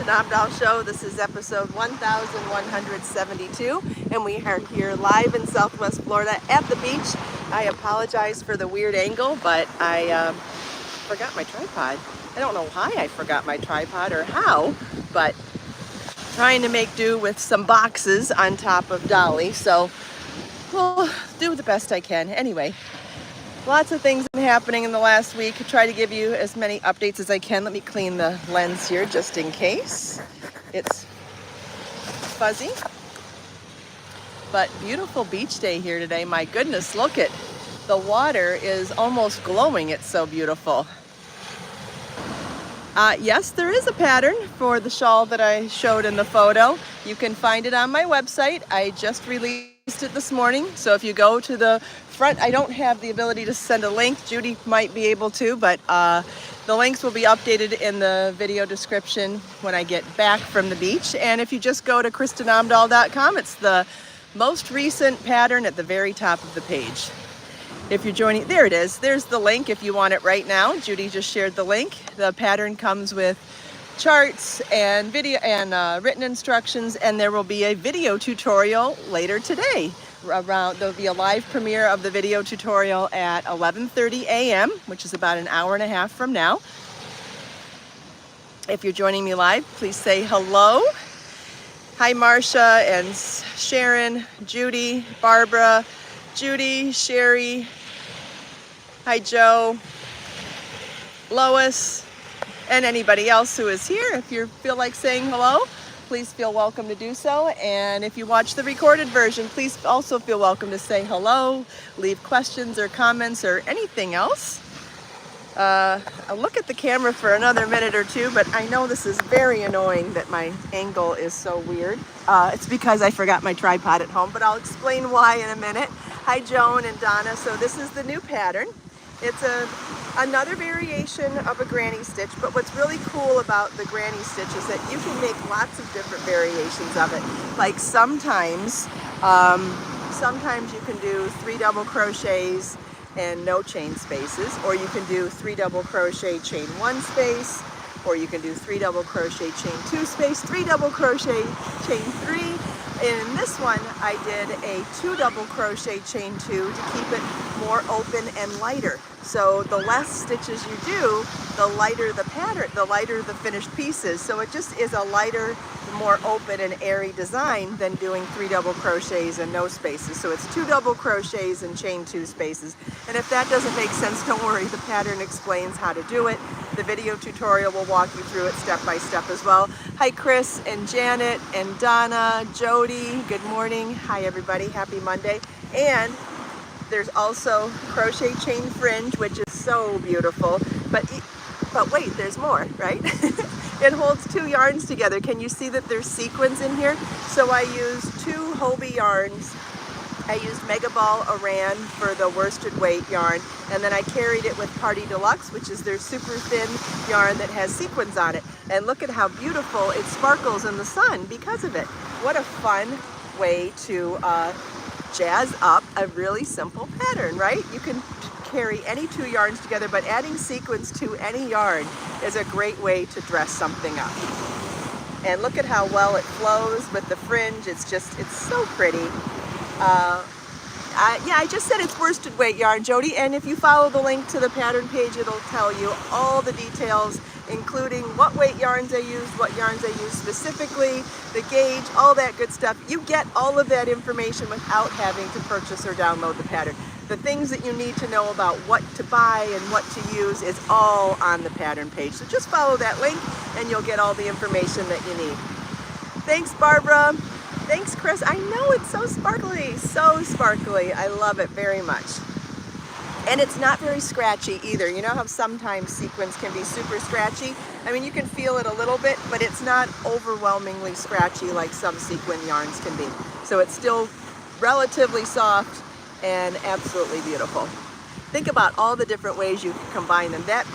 Omdahl Show. This is episode 1172, and we are here live in Southwest Florida at the beach. I apologize for the weird angle, but I forgot my tripod. I don't know why I forgot my tripod or how, but trying to make do with some boxes on top of Dolly, so we'll do the best I can. Anyway, lots of things been happening in the last week. Try to give you as many updates as I can. Let me clean the lens here just in case it's fuzzy. But beautiful beach day here today. My goodness, look at the water is almost glowing. It's so beautiful. Yes, there is a pattern for the shawl that I showed in the photo. You can find it on my website. I just released it this morning. So if you go to the front, I don't have the ability to send a link. Judy might be able to, but the links will be updated in the video description when I get back from the beach. And if you just go to KristinOmdahl.com, it's the most recent pattern at the very top of the page. If you're joining, there it is. There's the link if you want it right now. Judy just shared the link. The pattern comes with charts and video and written instructions, and there will be a video tutorial later today. There'll be a live premiere of the video tutorial at 11:30 a.m., which is about an hour and a half from now. If you're joining me live, please say hello. Hi, Marcia and Sharon, Judy, Barbara, Judy, Sherry. Hi, Joe, Lois, and anybody else who is here. If you feel like saying hello, please feel welcome to do so. And if you watch the recorded version, please also feel welcome to say hello, leave questions or comments or anything else. I'll look at the camera for another minute or two, but I know this is very annoying that my angle is so weird. It's because I forgot my tripod at home, but I'll explain why in a minute. Hi, Joan and Donna. So this is the new pattern. It's another variation of a granny stitch, but what's really cool about the granny stitch is that you can make lots of different variations of it. Like sometimes you can do 3 double crochets and no chain spaces, or you can do 3 double crochet, chain 1 space, or you can do 3 double crochet, chain 2 space, 3 double crochet, chain 3. In this one, I did a 2 double crochet, chain 2 to keep it more open and lighter. So the less stitches you do, the lighter the pattern, the lighter the finished pieces. So it just is a lighter, more open and airy design than doing 3 double crochets and no spaces. So it's 2 double crochets and chain 2 spaces. And if that doesn't make sense, don't worry, the pattern explains how to do it. The video tutorial will walk you through it step by step as well. Hi, Chris and Janet and Donna, Jody, good morning. Hi, everybody, happy Monday. And there's also crochet chain fringe, which is so beautiful. But wait, there's more, right? It holds 2 yarns together. Can you see that there's sequins in here? So I used 2 Hobie yarns. I used Mega Ball Aran for the worsted weight yarn, and then I carried it with Party Deluxe, which is their super thin yarn that has sequins on it. And look at how beautiful it sparkles in the sun because of it. What a fun way to jazz up a really simple pattern, right? You can carry any 2 yarns together, but adding sequins to any yarn is a great way to dress something up. And look at how well it flows with the fringe. It's so pretty. I just said it's worsted weight yarn, Jody, and if you follow the link to the pattern page, it'll tell you all the details, including what weight yarns I used, what yarns I used specifically, the gauge, all that good stuff. You get all of that information without having to purchase or download the pattern. The things that you need to know about what to buy and what to use is all on the pattern page. So just follow that link and you'll get all the information that you need. Thanks, Barbara. Thanks, Chris. I know it's so sparkly, so sparkly. I love it very much. And it's not very scratchy either. You know how sometimes sequins can be super scratchy? I mean, you can feel it a little bit, but it's not overwhelmingly scratchy like some sequin yarns can be. So it's still relatively soft and absolutely beautiful. Think about all the different ways you can combine them. That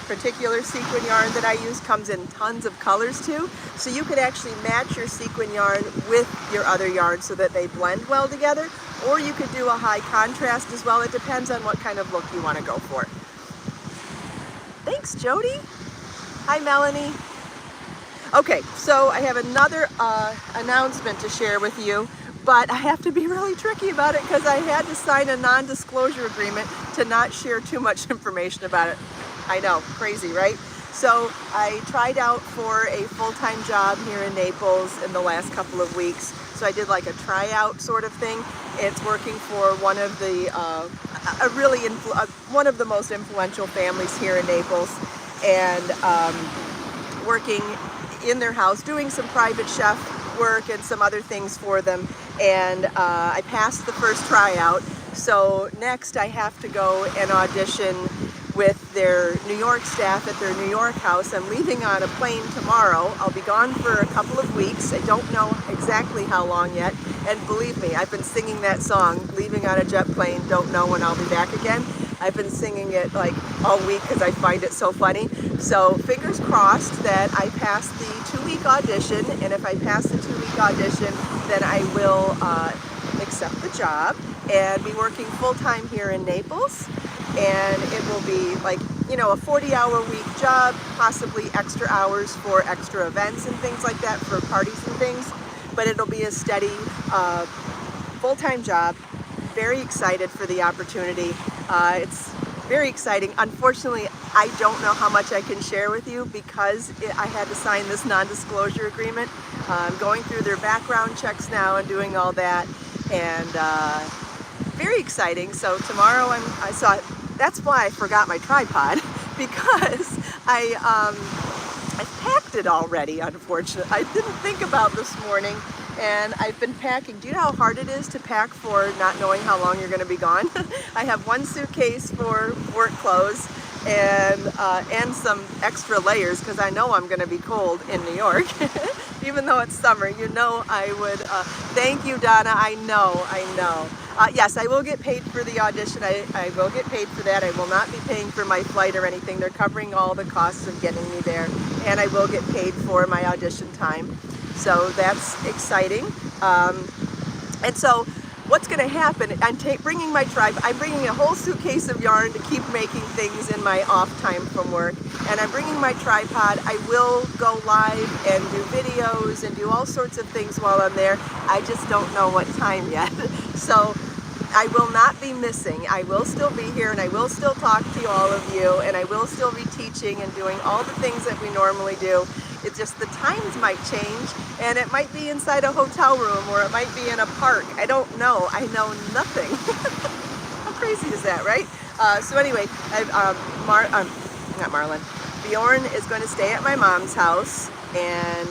particular sequin yarn that I use comes in tons of colors too. So you could actually match your sequin yarn with your other yarn so that they blend well together. Or you could do a high contrast as well. It depends on what kind of look you want to go for. Thanks, Jody. Hi, Melanie. Okay, so I have another announcement to share with you, but I have to be really tricky about it because I had to sign a non-disclosure agreement to not share too much information about it. I know, crazy, right? So I tried out for a full-time job here in Naples in the last couple of weeks. So I did like a tryout sort of thing. It's working for one of the one of the most influential families here in Naples, and working in their house, doing some private chef work and some other things for them. And I passed the first tryout. So next I have to go and audition with their New York staff at their New York house. I'm leaving on a plane tomorrow. I'll be gone for a couple of weeks. I don't know exactly how long yet. And believe me, I've been singing that song, Leaving on a Jet Plane, Don't Know When I'll Be Back Again. I've been singing it like all week because I find it so funny. So fingers crossed that I pass the 2-week audition, and if I pass the 2-week audition, then I will accept the job and be working full-time here in Naples. And it will be like, you know, a 40-hour-week job, possibly extra hours for extra events and things like that, for parties and things. But it'll be a steady, full-time job. Very excited for the opportunity. It's very exciting. Unfortunately, I don't know how much I can share with you because I had to sign this non-disclosure agreement. I'm going through their background checks now and doing all that, and very exciting. So tomorrow that's why I forgot my tripod, because I packed it already, unfortunately. I didn't think about this morning, and I've been packing. Do you know how hard it is to pack for not knowing how long you're going to be gone? I have one suitcase for work clothes and some extra layers because I know I'm going to be cold in New York. Even though it's summer, you know I would. Thank you, Donna. I know. Yes, I will get paid for the audition. I will get paid for that. I will not be paying for my flight or anything. They're covering all the costs of getting me there, and I will get paid for my audition time. So that's exciting. And so what's going to happen, I'm bringing my tripod. I'm bringing a whole suitcase of yarn to keep making things in my off time from work. And I'm bringing my tripod. I will go live and do videos and do all sorts of things while I'm there. I just don't know what time yet. So I will not be missing. I will still be here, and I will still talk to all of you, and I will still be teaching and doing all the things that we normally do. It's just the times might change, and it might be inside a hotel room, or it might be in a park. I don't know. I know nothing. How crazy is that, right? So anyway, not Marlon. Bjorn is going to stay at my mom's house, and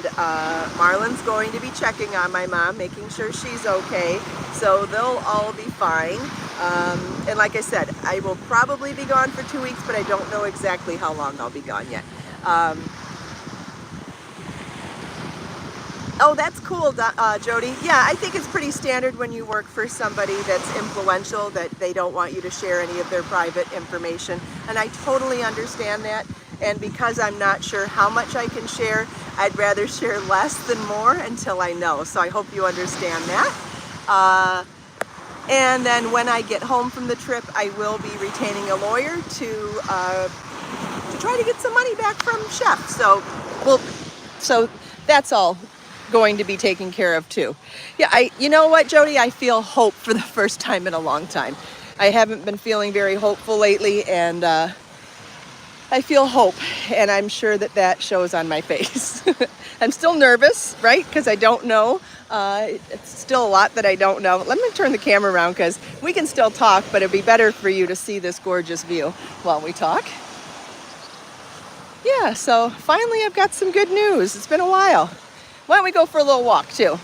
Marlon's going to be checking on my mom, making sure she's okay. So they'll all be fine. And like I said, I will probably be gone for 2 weeks, but I don't know exactly how long I'll be gone yet. Oh, that's cool, Jody. Yeah, I think it's pretty standard when you work for somebody that's influential that they don't want you to share any of their private information. And I totally understand that. And because I'm not sure how much I can share, I'd rather share less than more until I know. So I hope you understand that. And then when I get home from the trip, I will be retaining a lawyer to try to get some money back from Chef. So that's all going to be taken care of too. Yeah, you know what, Jody? I feel hope for the first time in a long time. I haven't been feeling very hopeful lately, and I feel hope, and I'm sure that shows on my face. I'm still nervous, right? Because I don't know. It's still a lot that I don't know. Let me turn the camera around because we can still talk, but it'd be better for you to see this gorgeous view while we talk. Yeah, so finally I've got some good news. It's been a while. Why don't we go for a little walk too?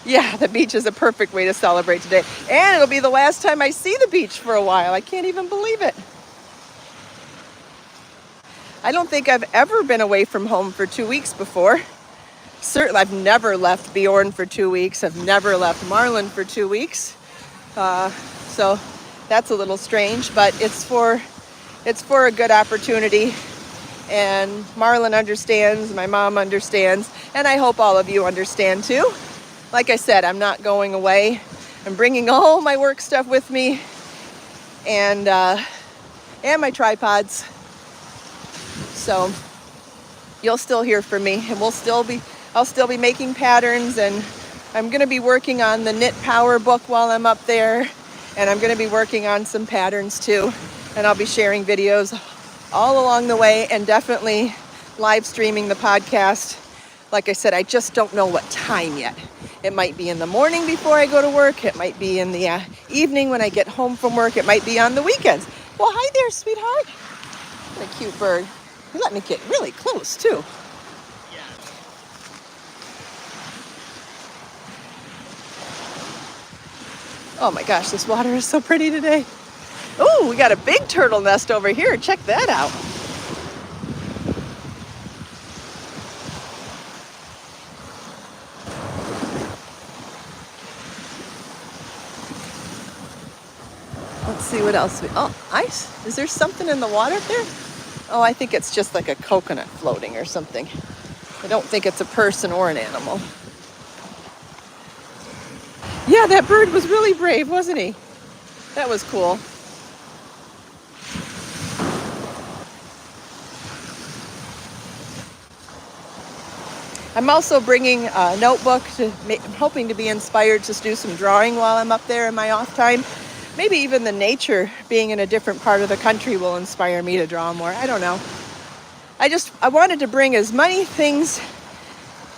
Yeah, the beach is a perfect way to celebrate today. And it'll be the last time I see the beach for a while. I can't even believe it. I don't think I've ever been away from home for 2 weeks before. Certainly, I've never left Bjorn for 2 weeks. I've never left Marlon for 2 weeks. So that's a little strange, but it's for a good opportunity. And Marlon understands, my mom understands, and I hope all of you understand too. Like I said, I'm not going away. I'm bringing all my work stuff with me, and my tripods. So you'll still hear from me, and I'll still be making patterns, and I'm going to be working on the Knit Power book while I'm up there, and I'm going to be working on some patterns too, and I'll be sharing videos all along the way, and definitely live streaming the podcast. Like I said, I just don't know what time yet. It might be in the morning before I go to work. It might be in the evening when I get home from work. It might be on the weekends. Well, hi there, sweetheart. What a cute bird. You let me get really close, too. Oh my gosh, this water is so pretty today. Oh, we got a big turtle nest over here. Check that out. Let's see what else oh, ice. Is there something in the water up there? Oh, I think it's just like a coconut floating or something. I don't think it's a person or an animal. Yeah, that bird was really brave, wasn't he? That was cool. I'm also bringing a notebook. I'm hoping to be inspired to do some drawing while I'm up there in my off time. Maybe even the nature, being in a different part of the country, will inspire me to draw more. I don't know. I wanted to bring as many things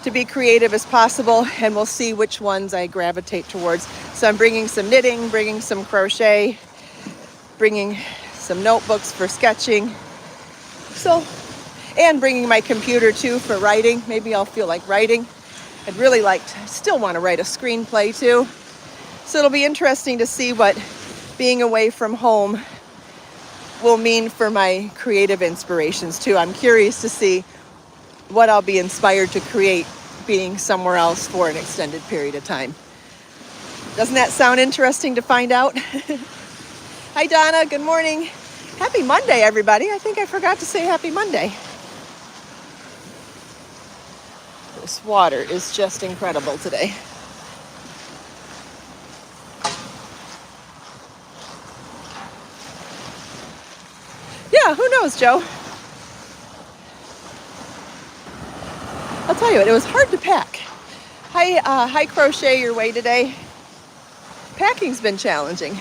to be creative as possible, and we'll see which ones I gravitate towards. So I'm bringing some knitting, bringing some crochet, bringing some notebooks for sketching. And bringing my computer too for writing. Maybe I'll feel like writing. I'd really still want to write a screenplay too. So it'll be interesting to see what being away from home will mean for my creative inspirations too. I'm curious to see what I'll be inspired to create being somewhere else for an extended period of time. Doesn't that sound interesting to find out? Hi Donna, good morning. Happy Monday, everybody. I think I forgot to say happy Monday. This water is just incredible today. Yeah, who knows, Joe? I'll tell you what, it was hard to pack. Hi Crochet your way today. Packing's been challenging.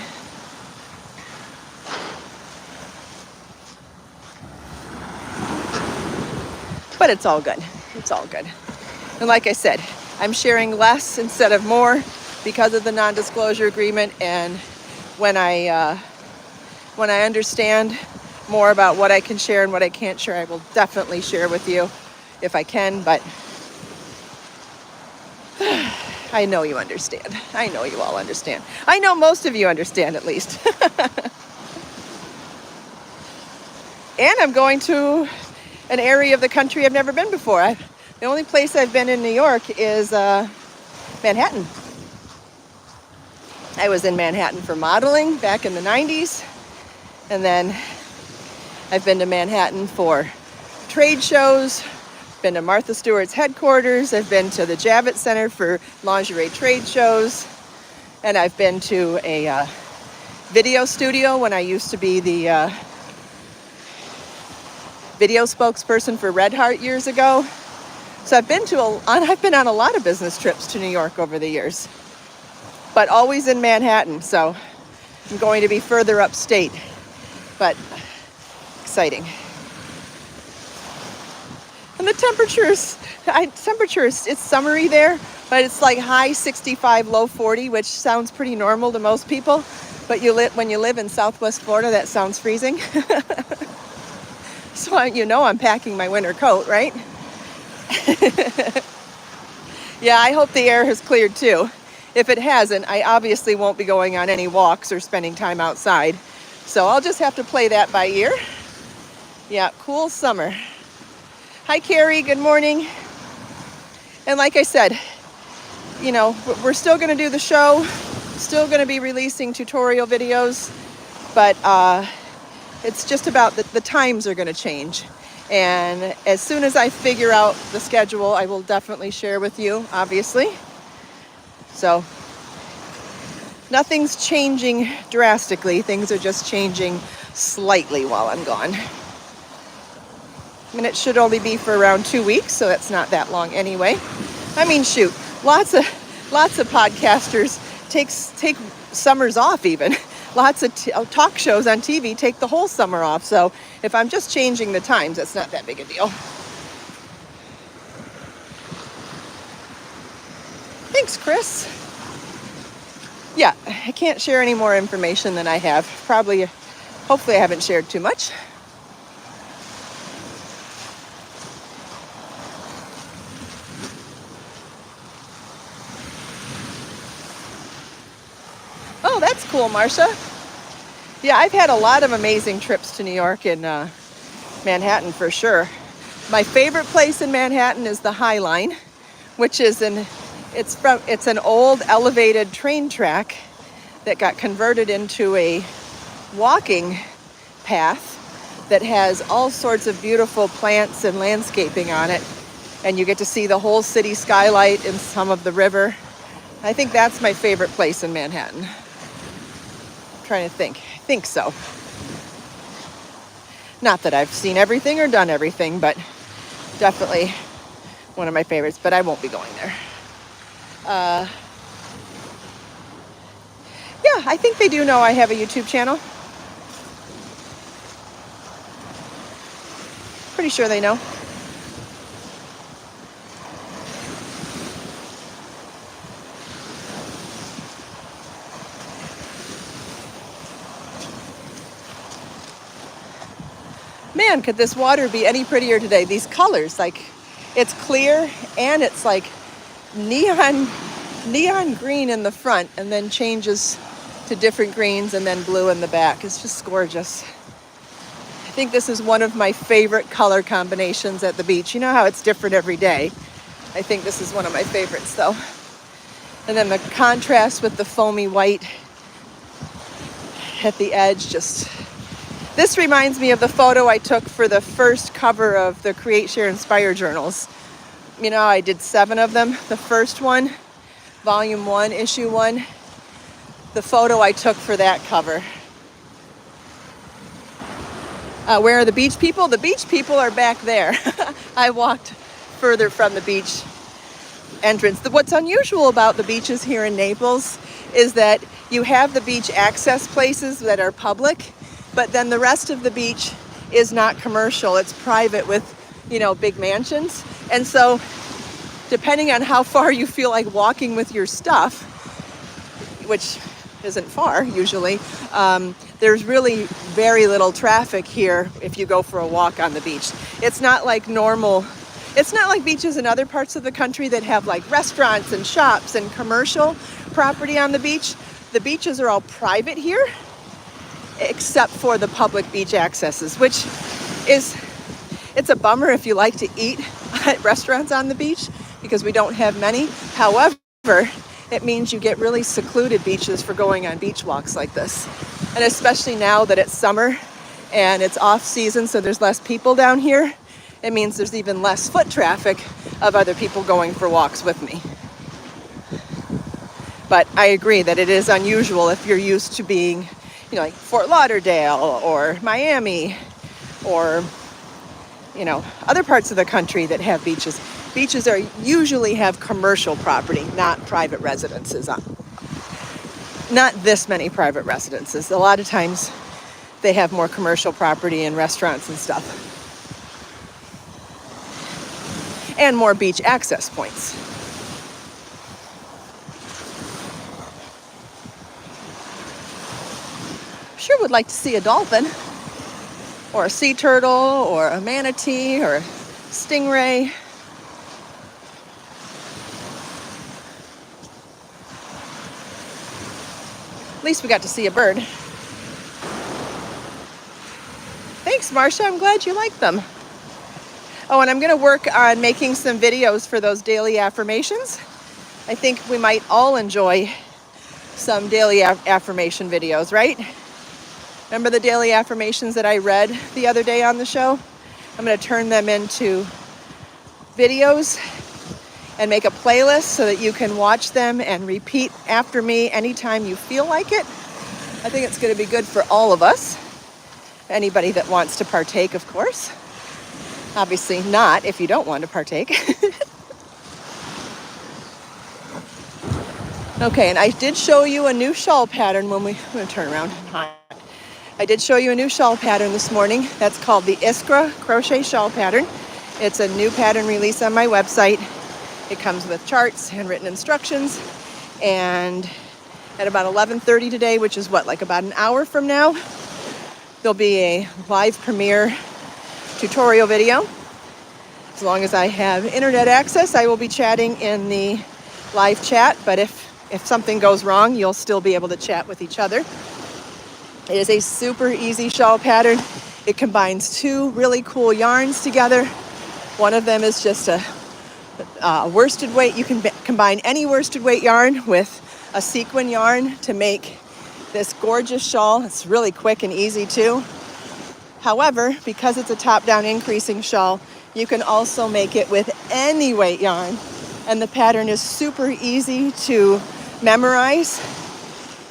But it's all good. It's all good. And like I said, I'm sharing less instead of more because of the non-disclosure agreement. And when I understand more about what I can share and what I can't share, I will definitely share with you if I can. But I know you understand. I know you all understand. I know most of you understand, at least. And I'm going to an area of the country I've never been before. The only place I've been in New York is Manhattan. I was in Manhattan for modeling back in the 90s. And then I've been to Manhattan for trade shows, been to Martha Stewart's headquarters, I've been to the Javits Center for lingerie trade shows, and I've been to a video studio when I used to be the video spokesperson for Red Heart years ago. So I've been on a lot of business trips to New York over the years, but always in Manhattan. So I'm going to be further upstate, but exciting. And the temperatures, it's summery there, but it's like high 65, low 40, which sounds pretty normal to most people. But when you live in Southwest Florida, that sounds freezing. So I'm packing my winter coat, right? Yeah, I hope the air has cleared too. If it hasn't, I obviously won't be going on any walks or spending time outside. So I'll just have to play that by ear. Yeah, cool summer. Hi, Carrie. Good morning. And like I said, we're still going to do the show, still going to be releasing tutorial videos, but it's just about the times are going to change. And as soon as I figure out the schedule, I will definitely share with you, obviously. So nothing's changing drastically. Things are just changing slightly while I'm gone. And it should only be for around 2 weeks, so that's not that long anyway. I mean, shoot, lots of podcasters take summers off even. Lots of talk shows on TV take the whole summer off. So if I'm just changing the times, that's not that big a deal. Thanks, Chris. Yeah, I can't share any more information than I have. Hopefully I haven't shared too much. Oh, that's cool, Marcia. Yeah, I've had a lot of amazing trips to New York and Manhattan for sure. My favorite place in Manhattan is the High Line, which is it's an old elevated train track that got converted into a walking path that has all sorts of beautiful plants and landscaping on it. And you get to see the whole city skylight and some of the river. I think that's my favorite place in Manhattan. Trying to think. I think so. Not that I've seen everything or done everything, but definitely one of my favorites, but I won't be going there. Yeah, I think they do know I have a YouTube channel. Pretty sure they know. Man, could this water be any prettier today? These colors, like it's clear and it's like neon green in the front and then changes to different greens and then blue in the back. It's just gorgeous. I think this is one of my favorite color combinations at the beach. You know how it's different every day. I think this is one of my favorites though. And then the contrast with the foamy white at the edge just... This reminds me of the photo I took for the first cover of the Create, Share, Inspire journals. You know, I did 7 of them. The first one, volume 1, issue 1, the photo I took for that cover. Where are the beach people? The beach people are back there. I walked further from the beach entrance. What's unusual about the beaches here in Naples is that you have the beach access places that are public, but then the rest of the beach is not commercial. It's private with, big mansions. And so depending on how far you feel like walking with your stuff, which isn't far usually, there's really very little traffic here if you go for a walk on the beach. It's not like beaches in other parts of the country that have like restaurants and shops and commercial property on the beach. The beaches are all private here, except for the public beach accesses, which it's a bummer if you like to eat at restaurants on the beach because we don't have many. However, it means you get really secluded beaches for going on beach walks like this. And especially now that it's summer and it's off season, so there's less people down here, it means there's even less foot traffic of other people going for walks with me. But I agree that it is unusual if you're used to being like Fort Lauderdale or Miami or, other parts of the country that have beaches. Beaches usually have commercial property, not private residences. Not this many private residences. A lot of times they have more commercial property and restaurants and stuff. And more beach access points. Sure would like to see a dolphin or a sea turtle or a manatee or a stingray. At least we got to see a bird. Thanks, Marcia. I'm glad you like them. Oh, and I'm going to work on making some videos for those daily affirmations. I think we might all enjoy some daily affirmation videos, right? Remember the daily affirmations that I read the other day on the show? I'm going to turn them into videos and make a playlist so that you can watch them and repeat after me anytime you feel like it. I think it's going to be good for all of us. Anybody that wants to partake, of course. Obviously not if you don't want to partake. Okay, and I did show you a new shawl pattern I'm going to turn around. I did show you a new shawl pattern this morning. That's called the Iskra Crochet Shawl Pattern. It's a new pattern release on my website. It comes with charts, handwritten instructions, and at about 11:30 today, which is like about an hour from now, there'll be a live premiere tutorial video. As long as I have internet access, I will be chatting in the live chat, but if something goes wrong, you'll still be able to chat with each other. It is a super easy shawl pattern. It combines two really cool yarns together. One of them is just a worsted weight. You can combine any worsted weight yarn with a sequin yarn to make this gorgeous shawl. It's really quick and easy too. However, because it's a top-down increasing shawl, you can also make it with any weight yarn. And the pattern is super easy to memorize.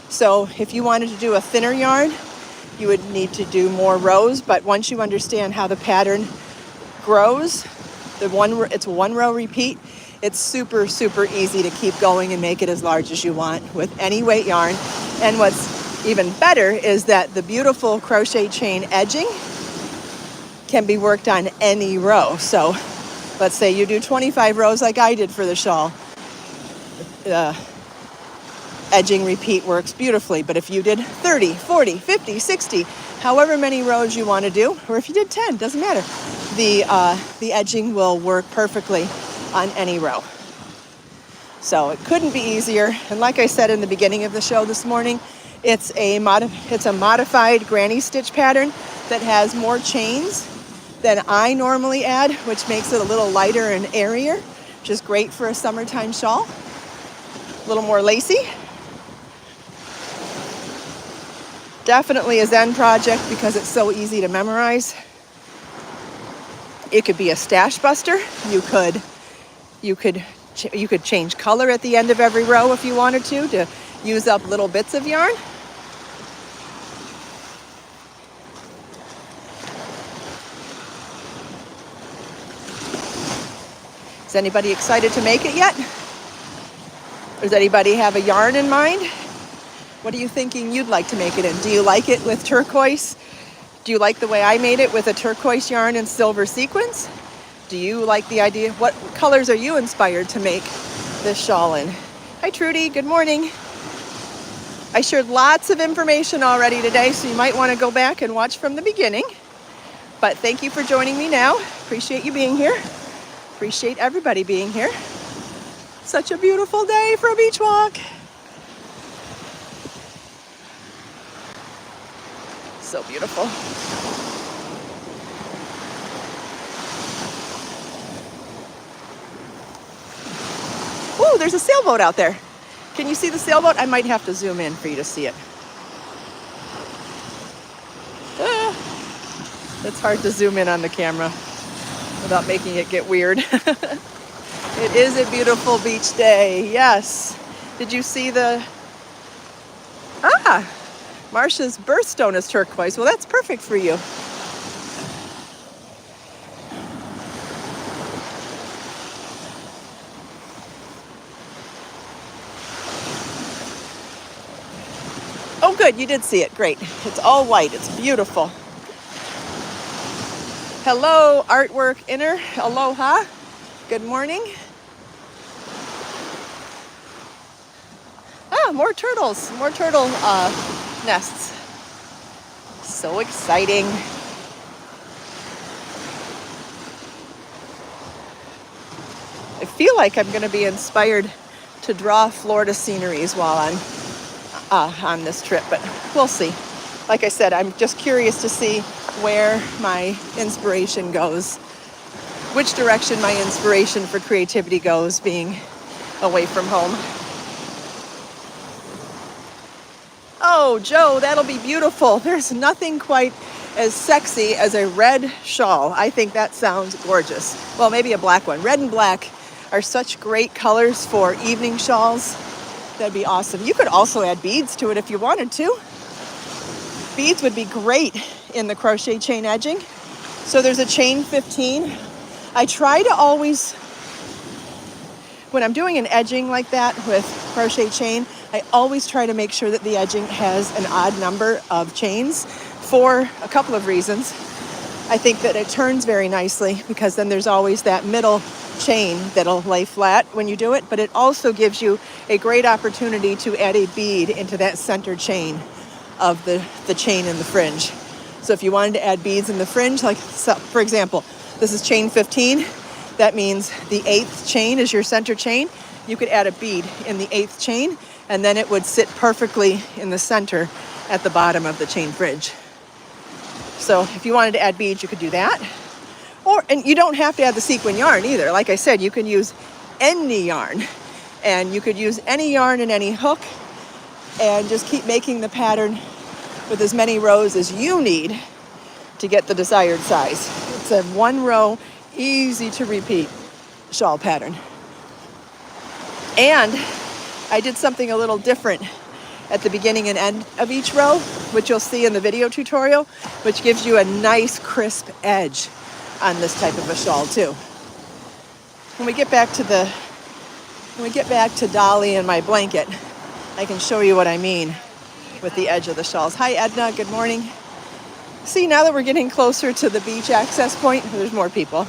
So if you wanted to do a thinner yarn, you would need to do more rows. But once you understand how the pattern grows, it's one row repeat. It's super, super easy to keep going and make it as large as you want with any weight yarn. And what's even better is that the beautiful crochet chain edging can be worked on any row. So let's say you do 25 rows like I did for the shawl. Edging repeat works beautifully. But if you did 30, 40, 50, 60, however many rows you want to do, or if you did 10, doesn't matter. The edging will work perfectly on any row. So it couldn't be easier. And like I said in the beginning of the show this morning, it's a modified granny stitch pattern that has more chains than I normally add, which makes it a little lighter and airier, which is great for a summertime shawl. A little more lacy. Definitely a Zen project because it's so easy to memorize. It could be a stash buster. You could change color at the end of every row if you wanted to use up little bits of yarn. Is anybody excited to make it yet? Does anybody have a yarn in mind? What are you thinking you'd like to make it in? Do you like it with turquoise? Do you like the way I made it with a turquoise yarn and silver sequins? Do you like the idea? What colors are you inspired to make this shawl in? Hi Trudy, good morning. I shared lots of information already today, so you might want to go back and watch from the beginning. But thank you for joining me now. Appreciate you being here. Appreciate everybody being here. Such a beautiful day for a beach walk. So beautiful. Ooh, there's a sailboat out there. Can you see the sailboat? I might have to zoom in for you to see it. It's hard to zoom in on the camera without making it get weird. It is a beautiful beach day, yes. Did you see Marsha's birthstone is turquoise. Well, that's perfect for you. Oh, good, you did see it. Great. It's all white. It's beautiful. Hello, Artwork Inner. Aloha. Good morning. More turtles. More turtle nests. So exciting. I feel like I'm going to be inspired to draw Florida sceneries while I'm on this trip, but we'll see. Like I said, I'm just curious to see where my inspiration goes, which direction my inspiration for creativity goes being away from home. Oh, Joe, that'll be beautiful. There's nothing quite as sexy as a red shawl. I think that sounds gorgeous. Well, maybe a black one. Red and black are such great colors for evening shawls. That'd be awesome. You could also add beads to it if you wanted to. Beads would be great in the crochet chain edging. So there's a chain 15. I try to always, when I'm doing an edging like that with crochet chain, I always try to make sure that the edging has an odd number of chains for a couple of reasons. I think that it turns very nicely because then there's always that middle chain that'll lay flat when you do it, but it also gives you a great opportunity to add a bead into that center chain of the chain in the fringe. So if you wanted to add beads in the fringe, like so, for example, this is chain 15, that means the 8th chain is your center chain. You could add a bead in the 8th chain and then it would sit perfectly in the center at the bottom of the chain fringe. So if you wanted to add beads, you could do that. And you don't have to add the sequin yarn either. Like I said, you can use any yarn and you could use any yarn and any hook and just keep making the pattern with as many rows as you need to get the desired size. It's a 1 row, easy to repeat shawl pattern. And I did something a little different at the beginning and end of each row, which you'll see in the video tutorial, which gives you a nice crisp edge on this type of a shawl too. When we get back to Dolly and my blanket, I can show you what I mean with the edge of the shawls. Hi Edna, good morning. See, now that we're getting closer to the beach access point, there's more people.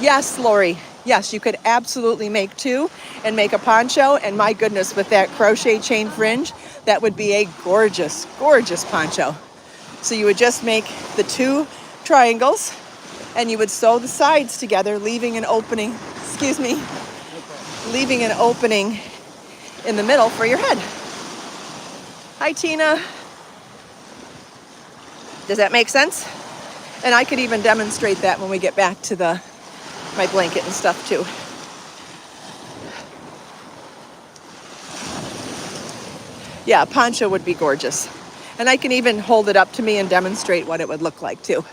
Yes, Lori. Yes, you could absolutely make 2 and make a poncho. And my goodness, with that crochet chain fringe, that would be a gorgeous, gorgeous poncho. So you would just make the 2 triangles and you would sew the sides together, leaving an opening, leaving an opening in the middle for your head. Hi, Tina. Does that make sense? And I could even demonstrate that when we get back to my blanket and stuff too. Yeah, poncho would be gorgeous. And I can even hold it up to me and demonstrate what it would look like too.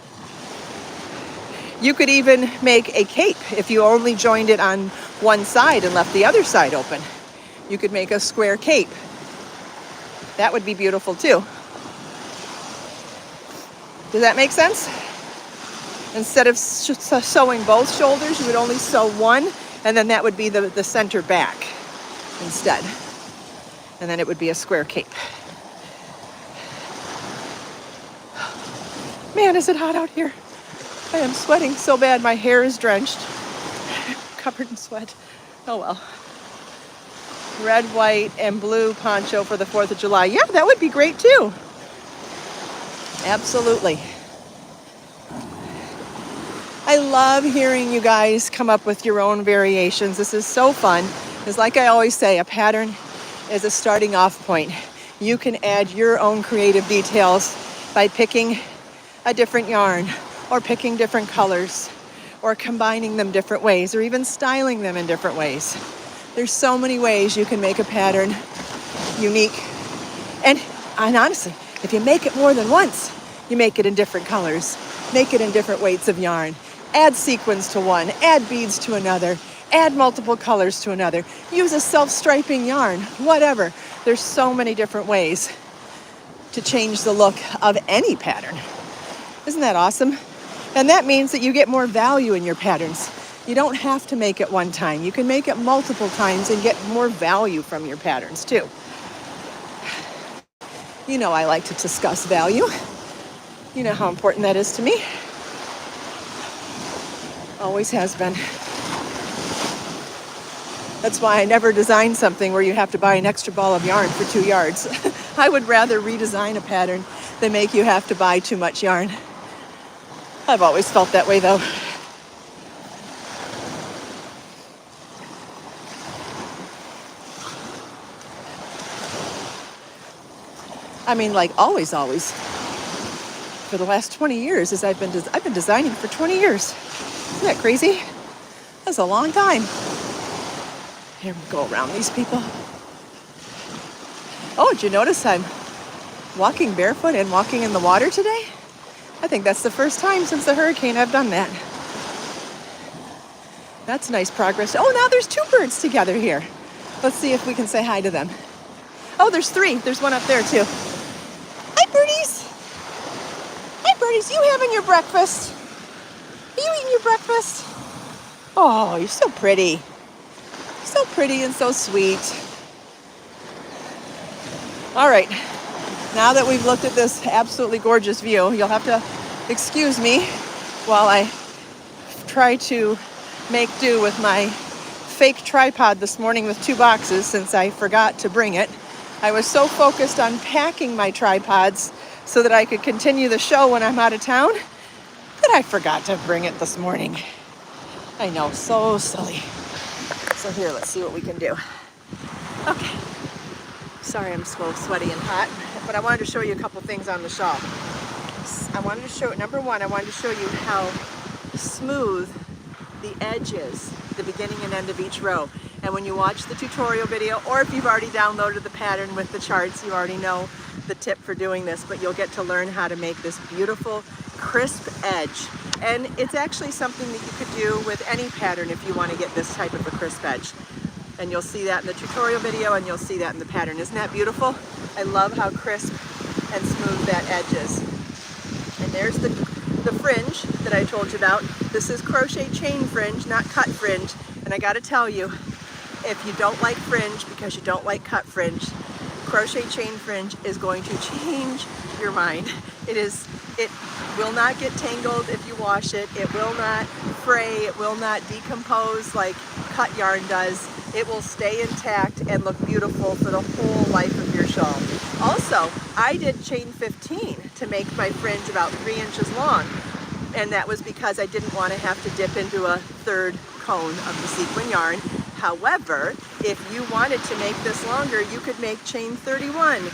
You could even make a cape if you only joined it on one side and left the other side open. You could make a square cape. That would be beautiful too. Does that make sense? Instead of sewing both shoulders, you would only sew one, and then that would be the center back instead. And then it would be a square cape. Man, is it hot out here. I am sweating so bad, my hair is drenched. Covered in sweat. Oh well. Red, white, and blue poncho for the 4th of July. Yeah, that would be great too. Absolutely. I love hearing you guys come up with your own variations. This is so fun. Because like I always say, a pattern is a starting off point. You can add your own creative details by picking a different yarn or picking different colors or combining them different ways or even styling them in different ways. There's so many ways you can make a pattern unique. And honestly, if you make it more than once, you make it in different colors, make it in different weights of yarn. Add sequins to one, add beads to another, add multiple colors to another, use a self-striping yarn, whatever. There's so many different ways to change the look of any pattern. Isn't that awesome? And that means that you get more value in your patterns. You don't have to make it one time. You can make it multiple times and get more value from your patterns too. You know I like to discuss value. You know how important that is to me. Always has been. That's why I never design something where you have to buy an extra ball of yarn for 2 yards. I would rather redesign a pattern than make you have to buy too much yarn. I've always felt that way though. I mean, like always. For the last 20 years, as I've been designing for 20 years. Isn't that crazy? That's a long time. Here we go around these people. Oh, did you notice I'm walking barefoot and walking in the water today? I think that's the first time since the hurricane I've done that. That's nice progress. Oh, now there's 2 birds together here. Let's see if we can say hi to them. Oh, there's 3. There's one up there too. Hi, birdies. you having your breakfast? Are you eating your breakfast? Oh, you're so pretty. So pretty and so sweet. All right, now that we've looked at this absolutely gorgeous view, you'll have to excuse me while I try to make do with my fake tripod this morning with 2 boxes since I forgot to bring it. I was so focused on packing my tripods so that I could continue the show when I'm out of town that I forgot to bring it this morning. I know, so silly. So here, let's see what we can do. Okay. Sorry I'm so sweaty and hot, but I wanted to show you a couple things on the shawl. I wanted to show, number one, I wanted to show you how smooth the edge is, the beginning and end of each row. And when you watch the tutorial video, or if you've already downloaded the pattern with the charts, you already know the tip for doing this, but you'll get to learn how to make this beautiful, crisp edge. And it's actually something that you could do with any pattern if you want to get this type of a crisp edge. And you'll see that in the tutorial video, and you'll see that in the pattern. Isn't that beautiful? I love how crisp and smooth that edge is. And there's the fringe that I told you about. This is crochet chain fringe, not cut fringe. And I gotta tell you, if you don't like fringe because you don't like cut fringe, crochet chain fringe is going to change your mind. It will not get tangled if you wash it. It will not fray. It will not decompose like cut yarn does. It will stay intact and look beautiful for the whole life of your shawl. Also, I did chain 15 to make my fringe about 3 inches long. And that was because I didn't want to have to dip into a 3rd cone of the sequin yarn. However, if you wanted to make this longer, you could make chain 31.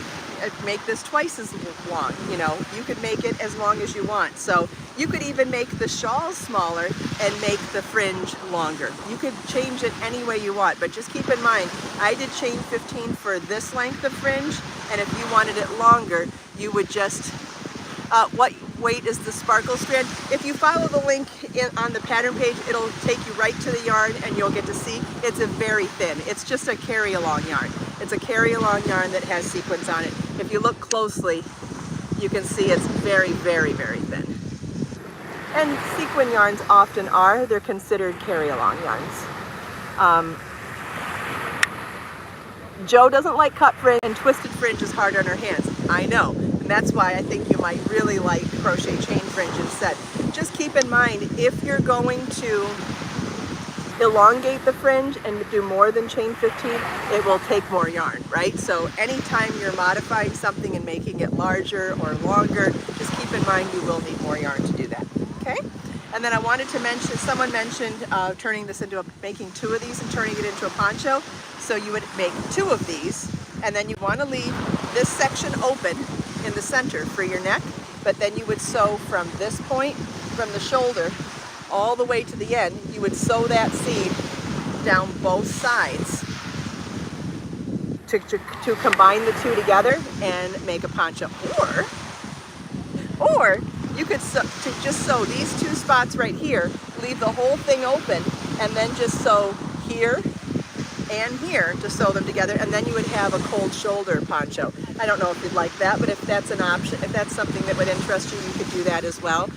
Make this twice as long, you know, you could make it as long as you want. So you could even make the shawl smaller and make the fringe longer. You could change it any way you want, but just keep in mind, I did chain 15 for this length of fringe, and if you wanted it longer, you would just, what weight is the sparkle strand? If you follow the link on the pattern page, it'll take you right to the yarn and you'll get to see it's a very thin. It's just a carry-along yarn. It's a carry-along yarn that has sequins on it. If you look closely, you can see it's very, very, very thin. And sequin yarns often are. They're considered carry-along yarns. Jo doesn't like cut fringe, and twisted fringe is hard on her hands. I know. And that's why I think you might really like crochet chain fringe instead. Just keep in mind, if you're going to elongate the fringe and do more than chain 15, it will take more yarn, right? So anytime you're modifying something and making it larger or longer, just keep in mind you will need more yarn to do that, okay? And then I wanted to mention, someone mentioned turning this into making 2 of these and turning it into a poncho. So you would make 2 of these, and then you want to leave this section open in the center for your neck, but then you would sew from this point, from the shoulder, all the way to the end. You would sew that seam down both sides to combine the 2 together and make a poncho. Or you could just sew these 2 spots right here, leave the whole thing open, and then just sew here and here to sew them together, and then you would have a cold shoulder poncho. I don't know if you'd like that, but if that's an option, if that's something that would interest you, you could do that as well.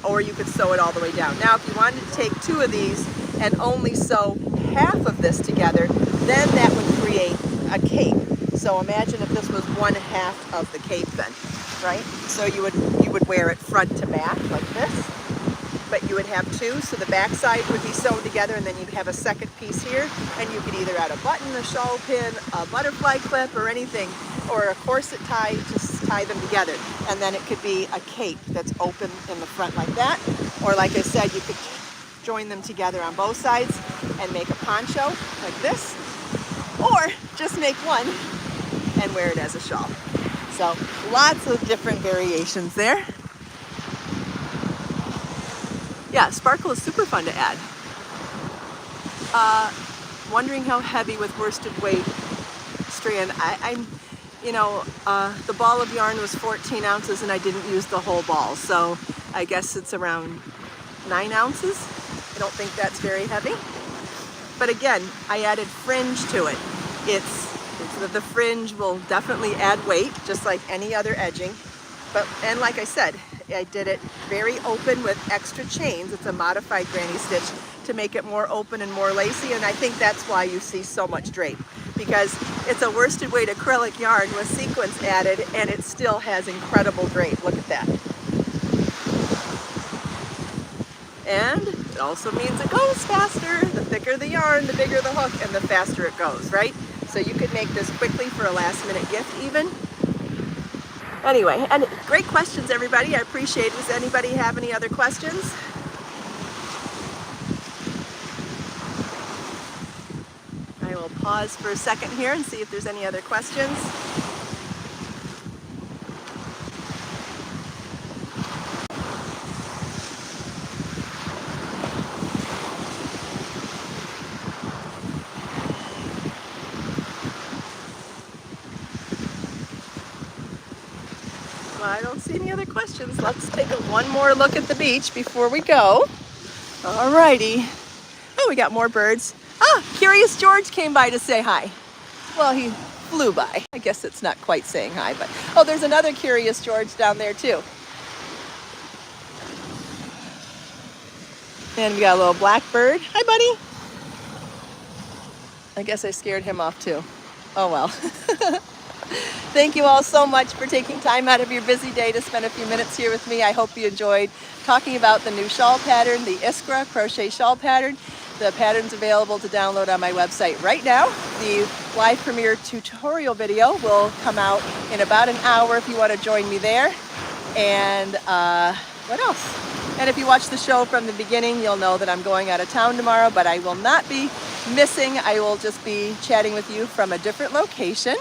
Or you could sew it all the way down. Now, if you wanted to take 2 of these and only sew half of this together, then that would create a cape. So imagine if this was 1/2 of the cape then, right? So you would wear it front to back like this, but you would have 2, so the back side would be sewn together, and then you'd have a second piece here, and you could either add a button, a shawl pin, a butterfly clip, or anything, or a corset tie, just tie them together. And then it could be a cape that's open in the front like that, or like I said, you could join them together on both sides and make a poncho like this, or just make one and wear it as a shawl. So lots of different variations there. Yeah, sparkle is super fun to add. Wondering how heavy with worsted weight strand. The ball of yarn was 14 ounces and I didn't use the whole ball. So I guess it's around 9 ounces. I don't think that's very heavy. But again, I added fringe to it. The fringe will definitely add weight, just like any other edging. And like I said, I did it very open with extra chains. It's a modified granny stitch to make it more open and more lacy, and I think that's why you see so much drape, because it's a worsted weight acrylic yarn with sequins added, and it still has incredible drape. Look at that. And it also means it goes faster. The thicker the yarn, the bigger the hook, and the faster it goes, right? So you could make this quickly for a last minute gift even. Anyway, and great questions, everybody. I appreciate it. Does anybody have any other questions? I will pause for a second here and see if there's any other questions. Well, I don't see any other questions. Let's take one more look at the beach before we go. Alrighty. Oh, we got more birds. Ah, Curious George came by to say hi. Well, he flew by. I guess it's not quite saying hi, but oh, there's another Curious George down there too. And we got a little black bird. Hi, buddy. I guess I scared him off too. Oh well. Thank you all so much for taking time out of your busy day to spend a few minutes here with me. I hope you enjoyed talking about the new shawl pattern, the Iskra crochet shawl pattern. The pattern's available to download on my website right now. The live premiere tutorial video will come out in about an hour if you want to join me there. And what else? And if you watch the show from the beginning, you'll know that I'm going out of town tomorrow, but I will not be missing. I will just be chatting with you from a different location.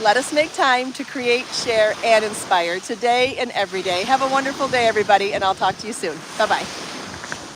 Let us make time to create, share, and inspire today and every day. Have a wonderful day, everybody, and I'll talk to you soon. Bye-bye.